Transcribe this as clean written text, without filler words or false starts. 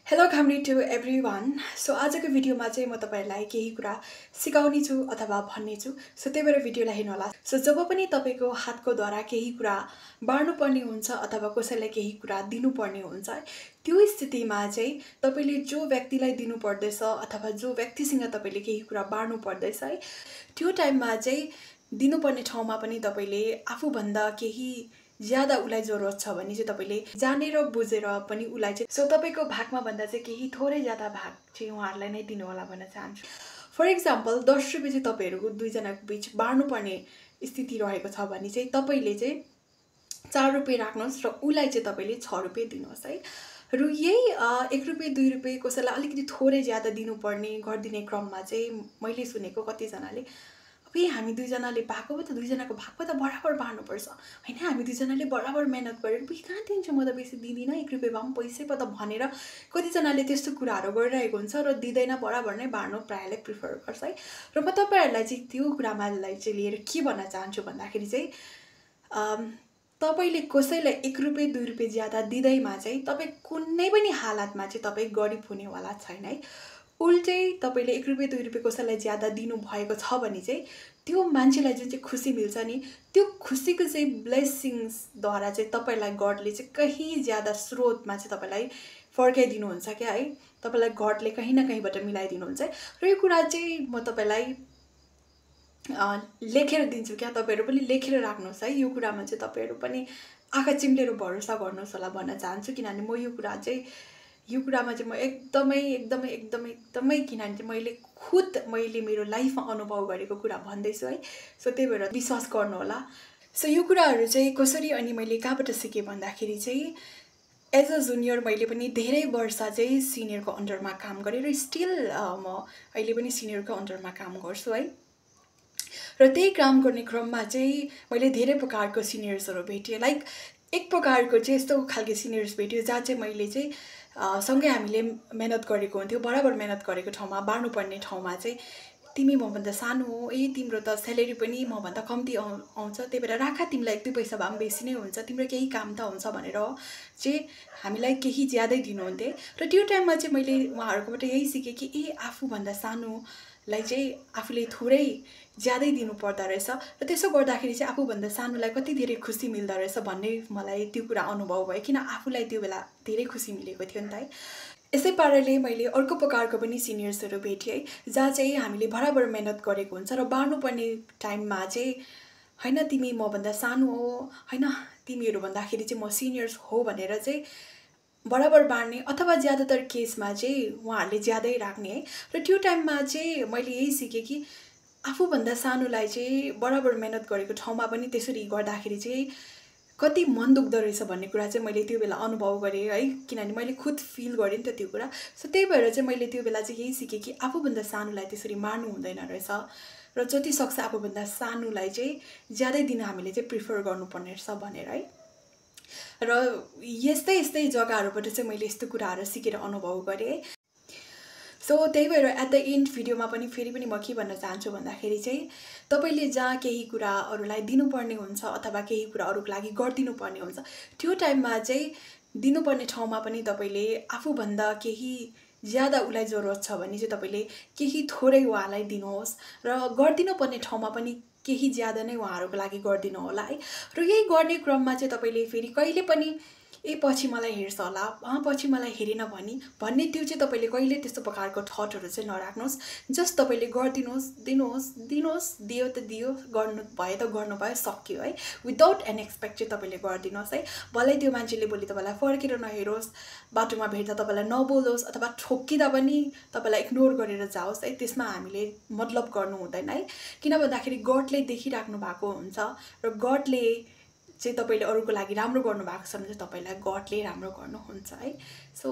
Hello Kamri to everyone. So आजको भिडियोमा चाहिँ म तपाईहरुलाई केही कुरा सिकाउने छु अथवा भन्ने छु. सो त्यही भएर भिडियोलाई हेर्नु होला. सो जब पनि तपाईको हातको द्वारा केही कुरा बाड्नु पर्ने हुन्छ अथवा कसैलाई केही कुरा दिनु पर्ने हुन्छ, त्यो स्थितिमा चाहिँ तपाईले जो व्यक्तिलाई दिनु पर्दैछ अथवा जो व्यक्तिसँग तपाईले केही कुरा बाड्नु पर्दैछ है, त्यो टाइममा चाहिँ दिनुपर्ने ठाउँमा पनि तपाईले आफू भन्दा केही ज्यादा उलाई जरुरत छ भने चाहिँ तपाईले जानेर बुझेर पनि उलाई चाहिँ सो तपाईको भागमा भन्दा चाहिँ केही थोरै ज्यादा भाग चाहिँ उहाँहरुलाई नै दिनु होला भन्न चाहन्छु. फर एक्जाम्पल 10 रुपैयाँ चाहिँ तपाईहरुको दुई जनाको बीच बाड्नु पर्ने स्थिति रहेको छ भने चाहिँ तपाईले चाहिँ 4 रुपैयाँ राख्नुस् र उलाई चाहिँ तपाईले 6 रुपैयाँ दिनुस् है. र यही 1 रुपैयाँ 2 रुपैयाँ कसैलाई अलिकति थोरै ज्यादा दिनुपर्ने गर्दिने क्रममा चाहिँ मैले सुनेको कति जनाले अबे हामी दुई जनाले पाएको त दुई जनाको भाग त बराबर बाड्नु पर्छ हैन, हामी दुई जनाले बराबर मेहनत गरेर बे कहाँ दिन्छु, म त बेसी दिदिन, 1 रुपैयाँ भए पनि पैसै पो त भनेर कति जनाले त्यस्तो कुराहरु गरिरहेको हुन्छ र दिदैन, बराबर नै बाड्नु प्रायले प्रिफर गर्छ है. र म तपाईहरुलाई चाहिँ त्यो कुरामालाई चाहिँ लिएर के भन्न चाहन्छु भन्दाखेरि चाहिँ तपाईले कसैलाई 1 रुपैयाँ 2 रुपैयाँ ज्यादा दिदैमा चाहिँ तपाई कुनै पनि हालतमा चाहिँ तपाई गरिब हुनेवाला छैन है. उल्टै तपाईले 1 रुपैयाँ 2 रुपैयाँ कसैलाई ज्यादा दिनु भएको छ भने चाहिँ त्यो मान्छेलाई जुन चाहिँ खुसी मिल्छ नि, त्यो खुसीको चाहिँ ब्लेसिंग्स द्वारा चाहिँ तपाईलाई गडले चाहिँ कहीं ज्यादा स्रोतमा चाहिँ तपाईलाई फर्काइदिनु हुन्छ के है. तपाईलाई गडले कहीं न कहीँबाट मिलाइदिनु हुन्छ. र यो कुरा चाहिँ म तपाईलाई लेखेर दिन्छु क्या, तपाईहरु पनि लेखेर राख्नुस् है. यो कुरामा चाहिँ तपाईहरु पनि आँखा चिम्लेर भरोसा गर्नुस् होला भन्न चाहन्छु, किनभने म यो कुरामा चाहिँ म एकदमै किनभने मैले खुद मेरो लाइफमा अनुभव गरेको कुरा भन्दैछु है. सो त्यही भएर विश्वास गर्नु होला. सो यो कुराहरु चाहिँ कसरी अनि मैले कहाँबाट सिके भन्दाखेरि चाहिँ एज अ जुनियर मैले पनि धेरै वर्ष चाहिँ सिनियरको अन्डरमा काम गरे र स्टिल म अहिले पनि सिनियरको अन्डरमा काम गर्छु है. र त्यही काम गर्ने क्रममा चाहिँ मैले धेरै प्रकारको सिनियर्सहरु भेटे. लाइक एक प्रकारको चाहिँ यस्तो खालको सिनियर्स भेट्यो जहाँ चाहिँ मैले चाहिँ सँगै हामीले मेहनत गरेको हुन्थ्यो, बराबर मेहनत गरेको ठाउँमा बाड्नु पर्ने ठाउँमा चाहिँ तिमी म भन्दा सानो हो, तिम्रो त स्यालेरी पनि म भन्दा कम्ती आउँछ, त्यही भएर राखा, तिमीलाई 1-2 पैसा भए पनि बेसी नै हुन्छ, तिम्रो केही काम त हुन्छ भनेर चाहिँ हामीलाई केही ज्यादै दिनुहुन्थे. र त्यो टाइममा चाहिँ मैले उहाँहरुकोबाट यही सिके कि आफू भन्दा सानोलाई चाहिँ आफूले थोरै ज्यादै दिनु पर्दा रहेछ र त्यसो गर्दाखेरि चाहिँ आफू भन्दा सानोलाई कति धेरै खुसी मिल्दा रहेछ भन्ने मलाई त्यो कुरा अनुभव भयो, किन आफूलाई त्यो बेला धेरै खुसी मिलेको थियो नि त है. यसै पाराले मैले अर्को प्रकारको पनि सिनियर्सहरु भेटे है, जहाँ चाहिँ हामीले बराबर मेहनत गरेको हुन्छ र बाड्नु पर्ने टाइममा चाहिँ हैन तिमी म भन्दा सानो हो, हैन तिमीहरु भन्दाखेरि चाहिँ म सिनियर्स हो भनेर चाहिँ बराबर बाड्ने अथवा ज्यादातर केसमा चाहिँ उहाँहरुले ज्यादै राख्ने है. र त्यो टाइममा चाहिँ मैले यही सिके कि आफू भन्दा सानोलाई चाहिँ बराबर मेहनत गरेको ठाउँमा पनि त्यसरी गर्दाखेरि चाहिँ कति मन दुख्दो रहेछ भन्ने कुरा चाहिँ मैले त्यो बेला अनुभव गरे है, किनभने मैले खुद फिल गरे नि त त्यो कुरा. सो त्यही भएर चाहिँ मैले त्यो बेला चाहिँ यही सिके कि आफू भन्दा सानोलाई त्यसरी मार्नु हुँदैन रहेछ र जति सक्छ आफू भन्दा सानोलाई चाहिँ ज्यादै दिन हामीले चाहिँ प्रिफर गर्नुपर्ने रहेछ भनेर है. र यस्तै जग्गाहरुबाट चाहिँ मैले यस्तो कुराहरु सिकेर अनुभव गरे. सो त्यही भएर एट द एन्ड भिडियोमा पनि फेरि पनि म के भन्न चाहन्छु भन्दाखेरि चाहिँ तपाईले जहाँ केही कुरा अरूलाई दिनुपर्ने हुन्छ अथवा केही कुरा अरूको लागि गर्दिनु पर्ने हुन्छ, त्यो टाइममा चाहिँ दिनुपर्ने ठाउँमा पनि तपाईले आफू भन्दा केही ज्यादा उलाई जरुरत छ भने चाहिँ तपाईले केही थोरै उहाँलाई दिनुहोस् र गर्दिनु पर्ने ठाउँमा पनि केही ज्यादा नै उहाँहरुको लागि गर्दिनु होला है. र यही गर्ने क्रममा चाहिँ तपाईले फेरि कहिले पनि पछि मलाई हेर्छ होला, पछि मलाई हेरेन भन्ने त्यो चाहिँ तपाईले कहिले त्यस्तो प्रकारको थटहरु चाहिँ नराख्नुस्. जस्ट तपाईले गर्दिनुस्, दिनुस्, दियो त दियो, गर्नु भयो त गर्नु भयो, सक्यो है. विदाउट एन एक्सपेक्ट चाहिँ तपाईले गर्दिनुस् है. भलै त्यो मान्छेले भोलि तपाईलाई फर्केर नहेरोस्, बाटोमा भेट्दा तपाईलाई नबोलोस् अथवा ठोक्किदा पनि तपाईलाई इग्नोर गरेर जाओस् है, त्यसमा हामीले मतलब गर्नु हुँदैन है. किन भन्दाखेरि गडले देखिराख्नु भएको हुन्छ र गडले चाहिँ तपाईले अरूको लागि राम्रो गर्नु भएको छ भने चाहिँ तपाईलाई गडले राम्रो गर्नुहुन्छ है. सो